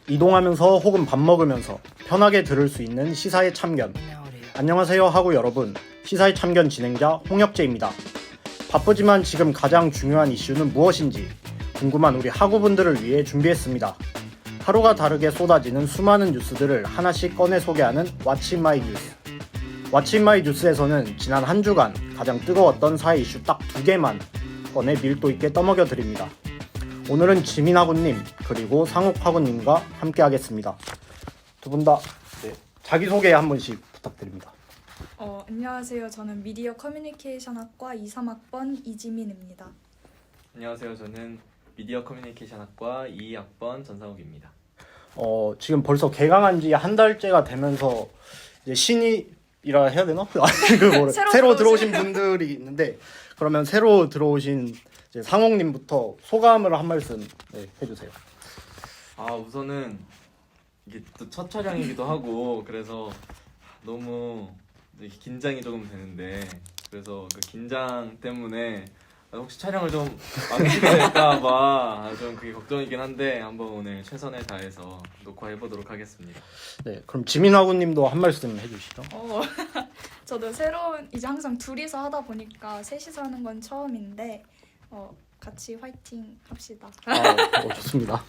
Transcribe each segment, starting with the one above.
이동하면서 혹은 밥 먹으면서 편하게 들을 수 있는 시사의 참견. 안녕하세요 하구 여러분, 시사의 참견 진행자 홍혁재입니다. 바쁘지만 지금 가장 중요한 이슈는 무엇인지 궁금한 우리 하구분들을 위해 준비했습니다. 하루가 다르게 쏟아지는 수많은 뉴스들을 하나씩 꺼내 소개하는 왓츠 마이 뉴스. 왓츠 마이 뉴스에서는 지난 한 주간 가장 뜨거웠던 사회 이슈 딱 2개만 꺼내 밀도 있게 떠먹여 드립니다. 오늘은 지민하구님 그리고 상욱하구님과 함께 하겠습니다. 두 분 다 자기소개 한 번씩 부탁드립니다. 안녕하세요. 저는 미디어 커뮤니케이션 학과 23학번 이지민입니다. 안녕하세요. 저는 미디어 커뮤니케이션 학과 2학번 전상욱입니다. 지금 벌써 개강한 지 한 달째가 되면서 이제 신입이라 해야 되나? 새로 들어오신 분들이 있는데, 그러면 새로 들어오신 이제 상욱님부터 소감을 한 말씀 해주세요. 우선은 이게 또 첫 촬영이기도 하고 그래서 너무 긴장이 조금 되는데, 그래서 그 긴장 때문에 혹시 촬영을 좀 망치게 될까봐 좀 그게 걱정이긴 한데 한번 오늘 최선을 다해서 녹화해보도록 하겠습니다. 네, 그럼 지민하구님도 한 말씀 해주시죠. 저도 새로운 이제 항상 둘이서 하다 보니까 셋이서 하는 건 처음인데 같이 화이팅 합시다. 좋습니다.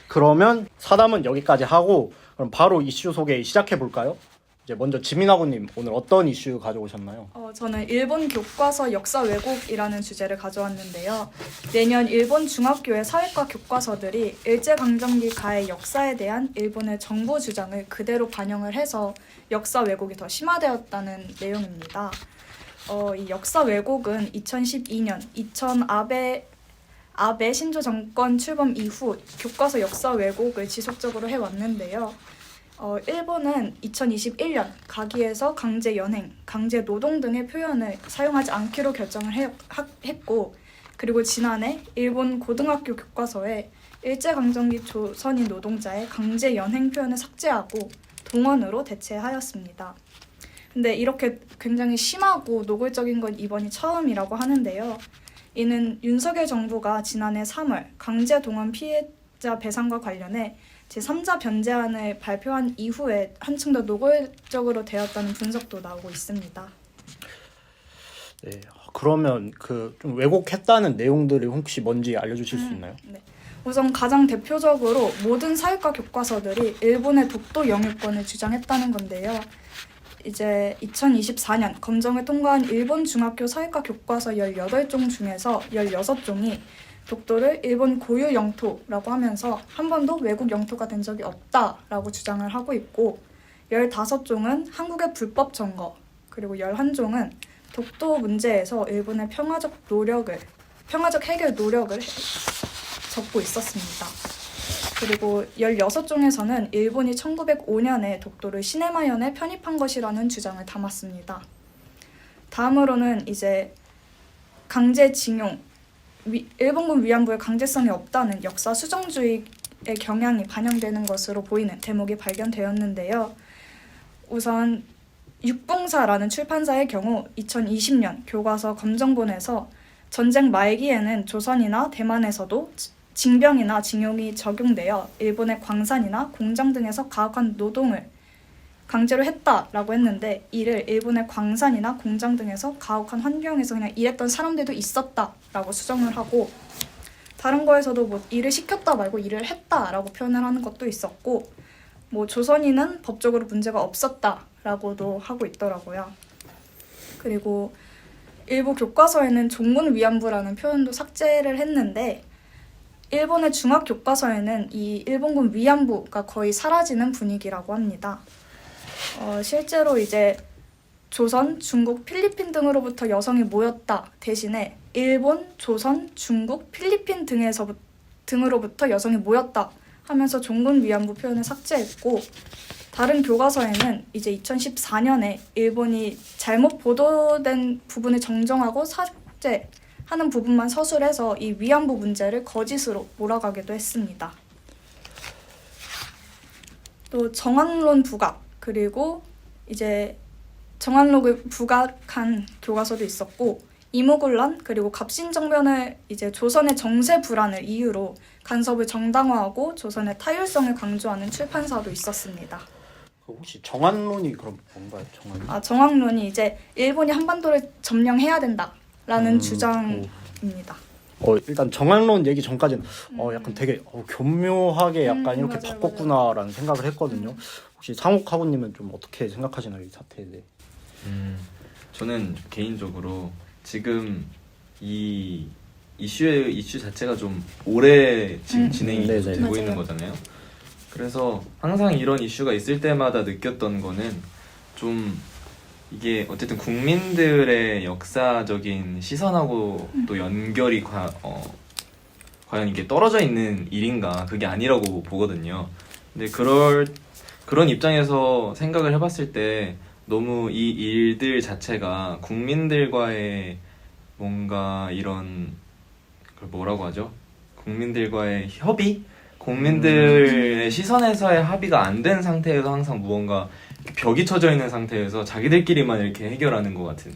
그러면 사담은 여기까지 하고 그럼 바로 이슈 소개 시작해 볼까요? 이제 먼저 지민하구님 오늘 어떤 이슈 가져오셨나요? 저는 일본 교과서 역사 왜곡이라는 주제를 가져왔는데요. 내년 일본 중학교의 사회과 교과서들이 일제강점기 가해 역사에 대한 일본의 정부 주장을 그대로 반영을 해서 역사 왜곡이 더 심화되었다는 내용입니다. 이 역사 왜곡은 2012년 아베 신조 정권 출범 이후 교과서 역사 왜곡을 지속적으로 해왔는데요. 일본은 2021년 가기에서 강제 연행, 강제 노동 등의 표현을 사용하지 않기로 결정을 했고, 그리고 지난해 일본 고등학교 교과서에 일제강점기 조선인 노동자의 강제 연행 표현을 삭제하고 동원으로 대체하였습니다. 근데 이렇게 굉장히 심하고 노골적인 건 이번이 처음이라고 하는데요. 이는 윤석열 정부가 지난해 3월 강제 동원 피해자 배상과 관련해 제3자 변제안을 발표한 이후에 한층 더 노골적으로 되었다는 분석도 나오고 있습니다. 네, 그러면 좀 왜곡했다는 내용들이 혹시 뭔지 알려주실 수 있나요? 네. 우선 가장 대표적으로 모든 사회과 교과서들이 일본의 독도 영유권을 주장했다는 건데요. 이제 2024년 검정을 통과한 일본 중학교 사회과 교과서 18종 중에서 16종이 독도를 일본 고유 영토라고 하면서 한 번도 외국 영토가 된 적이 없다라고 주장을 하고 있고, 15종은 한국의 불법 점거, 그리고 11종은 독도 문제에서 일본의 평화적 해결 노력을 적고 있었습니다. 그리고 16종에서는 일본이 1905년에 독도를 시네마현에 편입한 것이라는 주장을 담았습니다. 다음으로는 이제 강제징용, 일본군 위안부의 강제성이 없다는 역사 수정주의의 경향이 반영되는 것으로 보이는 대목이 발견되었는데요. 우선 육봉사라는 출판사의 경우 2020년 교과서 검정본에서 전쟁 말기에는 조선이나 대만에서도 징병이나 징용이 적용되어 일본의 광산이나 공장 등에서 가혹한 노동을 강제로 했다라고 했는데, 이를 일본의 광산이나 공장 등에서 가혹한 환경에서 그냥 일했던 사람들도 있었다라고 수정을 하고, 다른 거에서도 일을 시켰다 말고 일을 했다라고 표현을 하는 것도 있었고, 조선인은 법적으로 문제가 없었다라고도 하고 있더라고요. 그리고 일부 교과서에는 종군 위안부라는 표현도 삭제를 했는데, 일본의 중학 교과서에는 이 일본군 위안부가 거의 사라지는 분위기라고 합니다. 실제로 이제 조선, 중국, 필리핀 등으로부터 여성이 모였다 대신에 일본, 조선, 중국, 필리핀 등으로부터 여성이 모였다 하면서 종군 위안부 표현을 삭제했고, 다른 교과서에는 이제 2014년에 일본이 잘못 보도된 부분을 정정하고 삭제하는 부분만 서술해서 이 위안부 문제를 거짓으로 몰아가기도 했습니다. 또 정황론 부각, 그리고 이제 정황록을 부각한 교과서도 있었고, 이모군란 그리고 갑신정변을 이제 조선의 정세 불안을 이유로 간섭을 정당화하고 조선의 타율성을 강조하는 출판사도 있었습니다. 혹시 정한론이 그럼 뭔가요? 정한론? 정황론이 이제 일본이 한반도를 점령해야 된다라는 오. 주장입니다. 일단 정한론 얘기 전까지는 약간 되게 교묘하게 약간 이렇게 맞아요, 바꿨구나라는 생각을 했거든요. 혹시 상욱하고님은 좀 어떻게 생각하시나요, 이 사태에 대해? 저는 개인적으로 지금 이 이슈 자체가 좀 오래 지금 진행이 네네. 되고 맞아요. 있는 거잖아요. 그래서 항상 이런 이슈가 있을 때마다 느꼈던 거는 좀 이게 어쨌든 국민들의 역사적인 시선하고 또 연결이 과연 이게 떨어져 있는 일인가, 그게 아니라고 보거든요. 근데 그런 입장에서 생각을 해봤을 때 너무 이 일들 자체가 국민들과의 뭔가 이런 그걸 뭐라고 하죠? 국민들과의 협의? 국민들의 시선에서의 합의가 안 된 상태에서 항상 무언가 벽이 쳐져 있는 상태에서 자기들끼리만 이렇게 해결하는 것 같은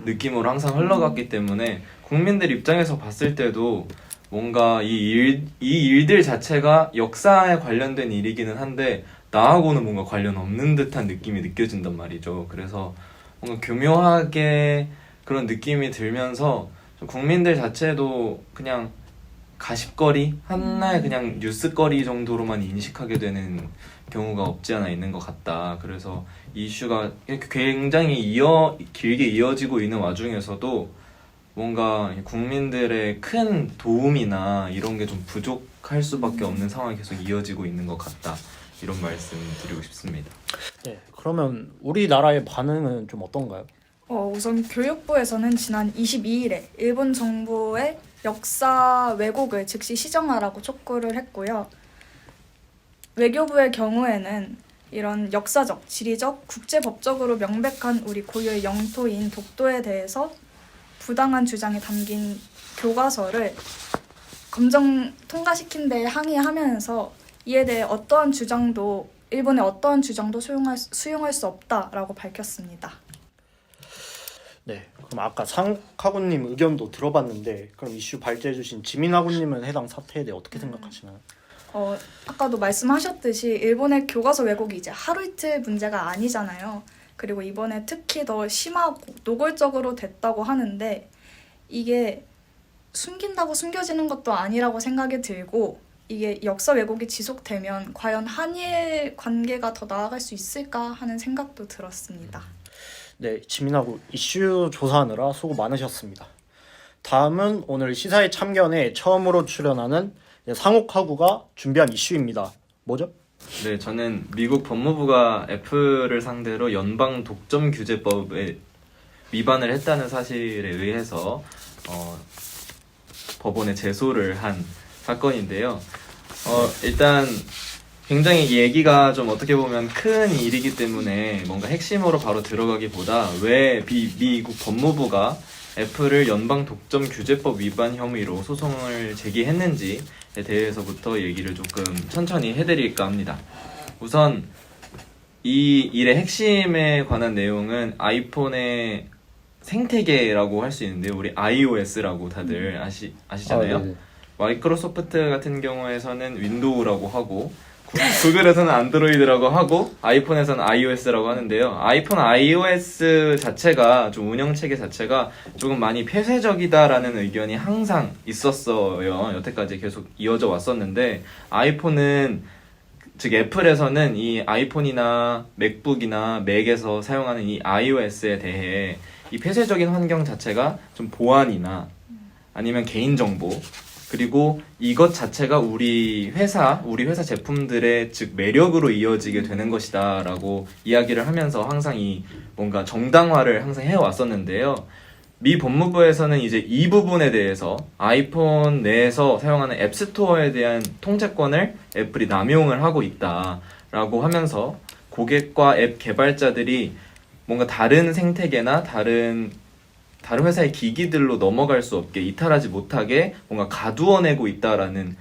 느낌으로 항상 흘러갔기 때문에 국민들 입장에서 봤을 때도 뭔가 이 일들 자체가 역사에 관련된 일이기는 한데 나하고는 뭔가 관련 없는 듯한 느낌이 느껴진단 말이죠. 그래서 뭔가 교묘하게 그런 느낌이 들면서 좀 국민들 자체도 그냥 가십거리? 하나의 그냥 뉴스거리 정도로만 인식하게 되는 경우가 없지 않아 있는 것 같다. 그래서 이 이슈가 굉장히 길게 이어지고 있는 와중에서도 뭔가 국민들의 큰 도움이나 이런 게 좀 부족할 수밖에 없는 상황이 계속 이어지고 있는 것 같다. 이런 말씀 드리고 싶습니다. 네, 그러면 우리나라의 반응은 좀 어떤가요? 우선 교육부에서는 지난 22일에 일본 정부의 역사 왜곡을 즉시 시정하라고 촉구를 했고요. 외교부의 경우에는 이런 역사적, 지리적, 국제법적으로 명백한 우리 고유의 영토인 독도에 대해서 부당한 주장이 담긴 교과서를 검정 통과시킨 데에 항의하면서 이에 대해 일본의 어떠한 주장도 수용할 수 없다라고 밝혔습니다. 네, 그럼 아까 상욱하고님 의견도 들어봤는데 그럼 이슈 발제해주신 지민하고님은 해당 사태에 대해 어떻게 생각하시나요? 아까도 말씀하셨듯이 일본의 교과서 왜곡이 이제 하루 이틀 문제가 아니잖아요. 그리고 이번에 특히 더 심하고 노골적으로 됐다고 하는데 이게 숨긴다고 숨겨지는 것도 아니라고 생각이 들고 이게 역사 왜곡이 지속되면 과연 한일 관계가 더 나아갈 수 있을까 하는 생각도 들었습니다. 네, 지민하고 이슈 조사하느라 수고 많으셨습니다. 다음은 오늘 시사회 참견에 처음으로 출연하는 상욱하구가 준비한 이슈입니다. 뭐죠? 네, 저는 미국 법무부가 애플을 상대로 연방 독점 규제법에 위반을 했다는 사실에 의해서 법원에 제소를 한 사건인데요. 일단 굉장히 이 얘기가 좀 어떻게 보면 큰 일이기 때문에 뭔가 핵심으로 바로 들어가기보다 왜 미국 법무부가 애플을 연방 독점 규제법 위반 혐의로 소송을 제기했는지에 대해서부터 얘기를 조금 천천히 해드릴까 합니다. 우선 이 일의 핵심에 관한 내용은 아이폰의 생태계라고 할 수 있는데요. 우리 iOS라고 다들 아시잖아요. 마이크로소프트 같은 경우에서는 윈도우라고 하고 구글에서는 안드로이드라고 하고 아이폰에서는 iOS라고 하는데요. 아이폰 iOS 자체가 좀 운영체계 자체가 조금 많이 폐쇄적이다라는 의견이 항상 있었어요. 여태까지 계속 이어져 왔었는데 아이폰은 즉 애플에서는 이 아이폰이나 맥북이나 맥에서 사용하는 이 iOS에 대해 이 폐쇄적인 환경 자체가 좀 보안이나 아니면 개인정보 그리고 이것 자체가 우리 회사 제품들의 즉 매력으로 이어지게 되는 것이다 라고 이야기를 하면서 항상 이 뭔가 정당화를 항상 해왔었는데요. 미 법무부에서는 이제 이 부분에 대해서 아이폰 내에서 사용하는 앱스토어에 대한 통제권을 애플이 남용을 하고 있다라고 하면서 고객과 앱 개발자들이 뭔가 다른 생태계나 다른 회사의 기기들로 넘어갈 수 없게 이탈하지 못하게 뭔가 가두어내고 있다라는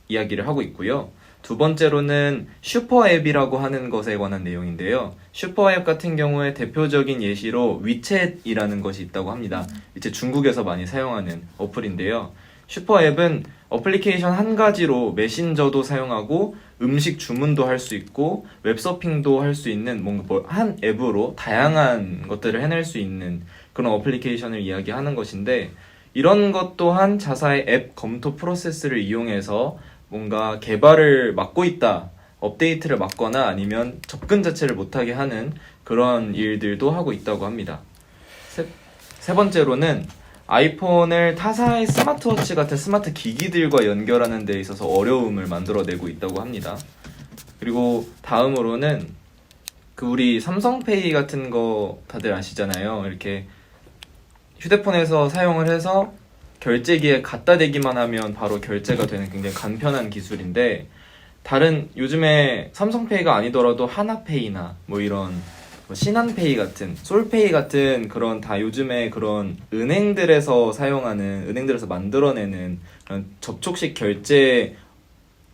이야기를 하고 있고요. 두 번째로는 슈퍼앱이라고 하는 것에 관한 내용인데요. 슈퍼앱 같은 경우에 대표적인 예시로 위챗이라는 것이 있다고 합니다. 이제 중국에서 많이 사용하는 어플인데요. 슈퍼앱은 어플리케이션 한 가지로 메신저도 사용하고 음식 주문도 할 수 있고 웹서핑도 할 수 있는 뭔가 한 앱으로 다양한 것들을 해낼 수 있는 그런 어플리케이션을 이야기하는 것인데, 이런 것 또한 자사의 앱 검토 프로세스를 이용해서 뭔가 개발을 막고 있다, 업데이트를 막거나 아니면 접근 자체를 못하게 하는 그런 일들도 하고 있다고 합니다. 세 번째로는 아이폰을 타사의 스마트워치 같은 스마트 기기들과 연결하는 데 있어서 어려움을 만들어내고 있다고 합니다. 그리고 다음으로는 우리 삼성페이 같은 거 다들 아시잖아요. 이렇게 휴대폰에서 사용을 해서 결제기에 갖다 대기만 하면 바로 결제가 되는 굉장히 간편한 기술인데, 다른 요즘에 삼성페이가 아니더라도 하나페이나 뭐 이런 신한페이 같은, 솔페이 같은 그런 다 요즘에 그런 은행들에서 만들어내는 그런 접촉식 결제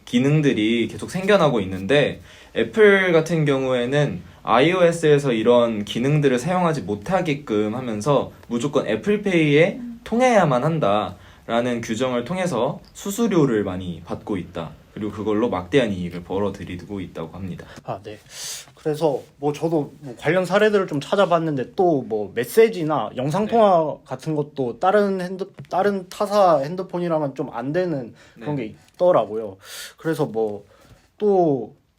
기능들이 계속 생겨나고 있는데, 애플 같은 경우에는 iOS에서 이런 기능들을 사용하지 못하게끔 하면서 무조건 애플페이에 통해야만 한다라는 규정을 통해서 수수료를 많이 받고 있다. 그리고 그걸로 막대한 이익을 벌어들이고 있다고 합니다. 네. 그래서 뭐 저도 뭐 관련 사례들을 좀 찾아봤는데 또 뭐 메시지나 영상 통화 같은 것도 다른 타사 핸드폰이랑은 좀 안 되는 그런 게 있더라고요. 그래서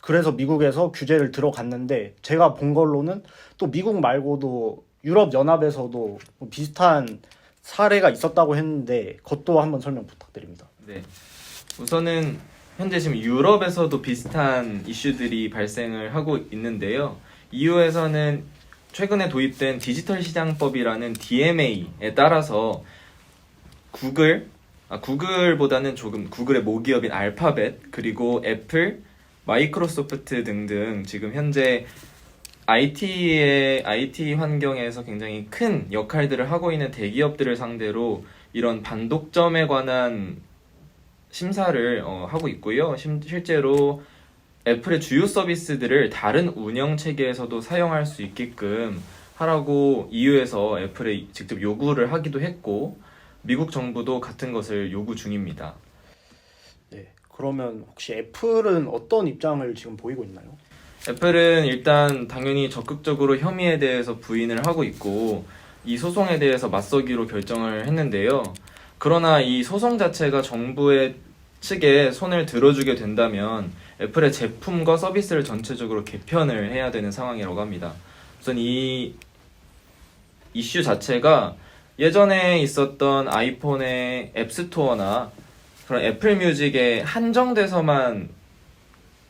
그래서 미국에서 규제를 들어갔는데, 제가 본 걸로는 또 미국 말고도 유럽 연합에서도 뭐 비슷한 사례가 있었다고 했는데, 그것도 한번 설명 부탁드립니다. 네. 우선은 현재 지금 유럽에서도 비슷한 이슈들이 발생을 하고 있는데요. EU에서는 최근에 도입된 디지털 시장법이라는 DMA에 따라서 구글보다는 조금 구글의 모기업인 알파벳, 그리고 애플, 마이크로소프트 등등 지금 현재 IT 환경에서 굉장히 큰 역할들을 하고 있는 대기업들을 상대로 이런 반독점에 관한 심사를 하고 있고요. 실제로 애플의 주요 서비스들을 다른 운영 체계에서도 사용할 수 있게끔 하라고 EU에서 애플에 직접 요구를 하기도 했고, 미국 정부도 같은 것을 요구 중입니다. 네. 그러면 혹시 애플은 어떤 입장을 지금 보이고 있나요? 애플은 일단 당연히 적극적으로 혐의에 대해서 부인을 하고 있고, 이 소송에 대해서 맞서기로 결정을 했는데요. 그러나 이 소송 자체가 정부의 측에 손을 들어주게 된다면 애플의 제품과 서비스를 전체적으로 개편을 해야 되는 상황이라고 합니다. 우선 이 이슈 자체가 예전에 있었던 아이폰의 앱스토어나 그런 애플 뮤직에 한정돼서만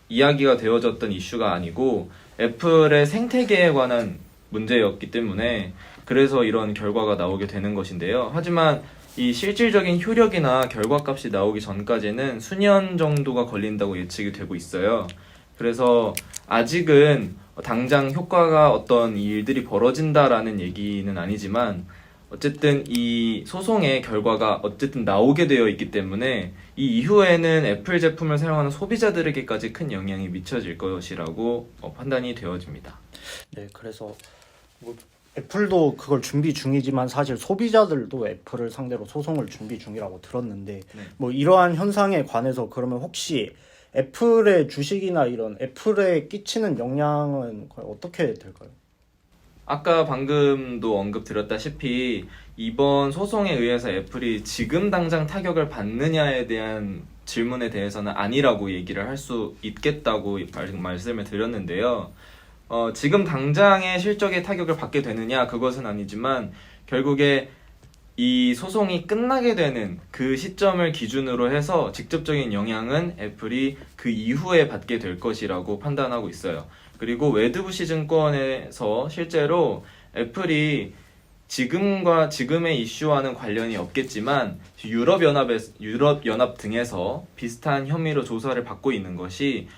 이야기가 되어졌던 이슈가 아니고 애플의 생태계에 관한 문제였기 때문에 그래서 이런 결과가 나오게 되는 것인데요. 하지만 이 실질적인 효력이나 결과값이 나오기 전까지는 수년 정도가 걸린다고 예측이 되고 있어요. 그래서 아직은 당장 효과가 어떤 일들이 벌어진다라는 얘기는 아니지만, 어쨌든 이 소송의 결과가 어쨌든 나오게 되어 있기 때문에 이 이후에는 애플 제품을 사용하는 소비자들에게까지 큰 영향이 미쳐질 것이라고 판단이 되어집니다. 네, 그래서 뭐 애플도 그걸 준비 중이지만 사실 소비자들도 애플을 상대로 소송을 준비 중이라고 들었는데, 뭐 이러한 현상에 관해서 그러면 혹시 애플의 주식이나 이런 애플에 끼치는 영향은 거의 어떻게 될까요? 아까 방금도 언급드렸다시피 이번 소송에 의해서 애플이 지금 당장 타격을 받느냐에 대한 질문에 대해서는 아니라고 얘기를 할 수 있겠다고 말씀을 드렸는데요. 지금 당장의 실적에 타격을 받게 되느냐, 그것은 아니지만 결국에 이 소송이 끝나게 되는 그 시점을 기준으로 해서 직접적인 영향은 애플이 그 이후에 받게 될 것이라고 판단하고 있어요. 그리고 웨드부시 증권에서 실제로 애플이 지금의 이슈와는 관련이 없겠지만 유럽연합 등에서 비슷한 혐의로 조사를 받고 있는 것이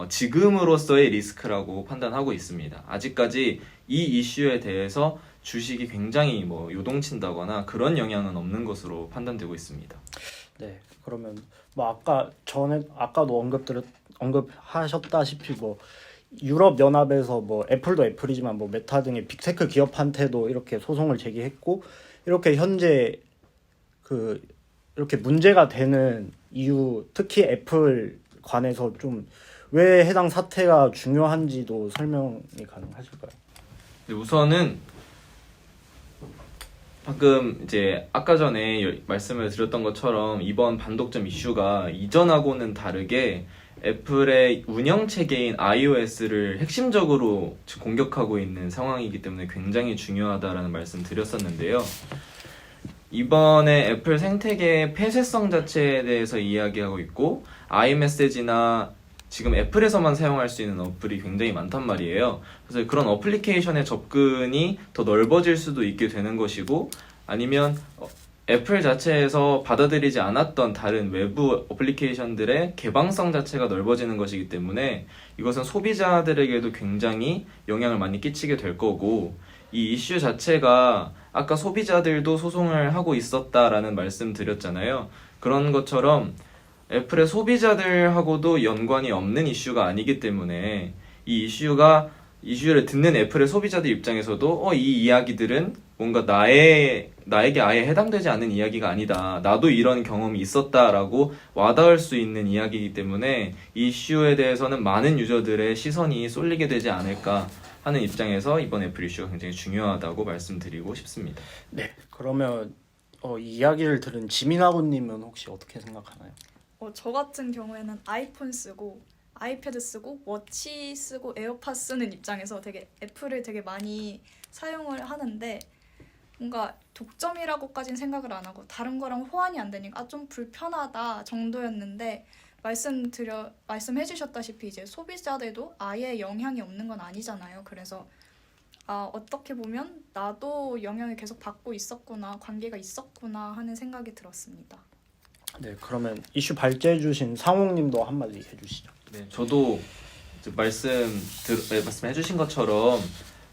지금으로서의 리스크라고 판단하고 있습니다. 아직까지 이 이슈에 대해서 주식이 굉장히 요동친다거나 그런 영향은 없는 것으로 판단되고 있습니다. 네, 그러면 아까도 언급하셨다시피 유럽 연합에서 애플도 애플이지만 메타 등의 빅테크 기업한테도 이렇게 소송을 제기했고, 이렇게 현재 이렇게 문제가 되는 이유, 특히 애플 관해서 좀 왜 해당 사태가 중요한지도 설명이 가능하실까요? 우선은 방금 이제 아까 전에 말씀을 드렸던 것처럼 이번 반독점 이슈가 이전하고는 다르게 애플의 운영 체계인 iOS를 핵심적으로 지금 공격하고 있는 상황이기 때문에 굉장히 중요하다라는 말씀 드렸었는데요. 이번에 애플 생태계의 폐쇄성 자체에 대해서 이야기하고 있고 iMessage나 지금 애플에서만 사용할 수 있는 어플이 굉장히 많단 말이에요. 그래서 그런 어플리케이션의 접근이 더 넓어질 수도 있게 되는 것이고 아니면 애플 자체에서 받아들이지 않았던 다른 외부 어플리케이션들의 개방성 자체가 넓어지는 것이기 때문에 이것은 소비자들에게도 굉장히 영향을 많이 끼치게 될 거고 이 이슈 자체가 아까 소비자들도 소송을 하고 있었다라는 말씀 드렸잖아요. 그런 것처럼 애플의 소비자들하고도 연관이 없는 이슈가 아니기 때문에 이 이슈를 듣는 애플의 소비자들 입장에서도 이 이야기들은 뭔가 나에게 아예 해당되지 않는 이야기가 아니다. 나도 이런 경험이 있었다라고 와닿을 수 있는 이야기이기 때문에 이 이슈에 대해서는 많은 유저들의 시선이 쏠리게 되지 않을까 하는 입장에서 이번 애플 이슈가 굉장히 중요하다고 말씀드리고 싶습니다. 네. 그러면 이 이야기를 들은 지민아고님은 혹시 어떻게 생각하나요? 저 같은 경우에는 아이폰 쓰고 아이패드 쓰고 워치 쓰고 에어팟 쓰는 입장에서 되게 애플을 되게 많이 사용을 하는데 뭔가 독점이라고까지는 생각을 안 하고 다른 거랑 호환이 안 되니까 좀 불편하다 정도였는데 말씀해 주셨다시피 이제 소비자들도 아예 영향이 없는 건 아니잖아요. 그래서 어떻게 보면 나도 영향을 계속 받고 있었구나, 관계가 있었구나 하는 생각이 들었습니다. 네, 그러면 이슈 발제해 주신 상홍님도 한마디 해주시죠. 네, 저도 이제 말씀해 주신 것처럼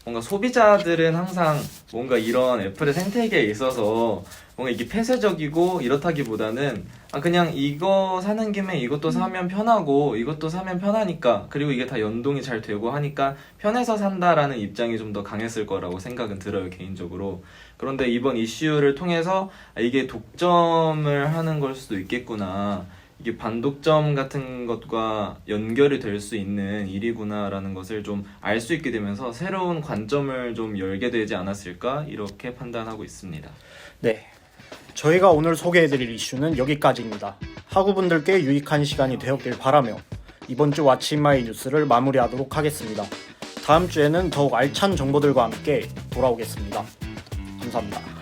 뭔가 소비자들은 항상 뭔가 이런 애플의 생태계에 있어서 뭔가 이게 폐쇄적이고 이렇다기보다는 그냥 이거 사는 김에 이것도 사면 편하고 이것도 사면 편하니까 그리고 이게 다 연동이 잘 되고 하니까 편해서 산다라는 입장이 좀 더 강했을 거라고 생각은 들어요, 개인적으로. 그런데 이번 이슈를 통해서 이게 독점을 하는 걸 수도 있겠구나, 이게 반독점 같은 것과 연결이 될 수 있는 일이구나라는 것을 좀 알 수 있게 되면서 새로운 관점을 좀 열게 되지 않았을까 이렇게 판단하고 있습니다. 네, 저희가 오늘 소개해드릴 이슈는 여기까지입니다. 학우분들께 유익한 시간이 되었길 바라며 이번 주 왓츠인마이 뉴스를 마무리하도록 하겠습니다. 다음 주에는 더욱 알찬 정보들과 함께 돌아오겠습니다. 감사합니다.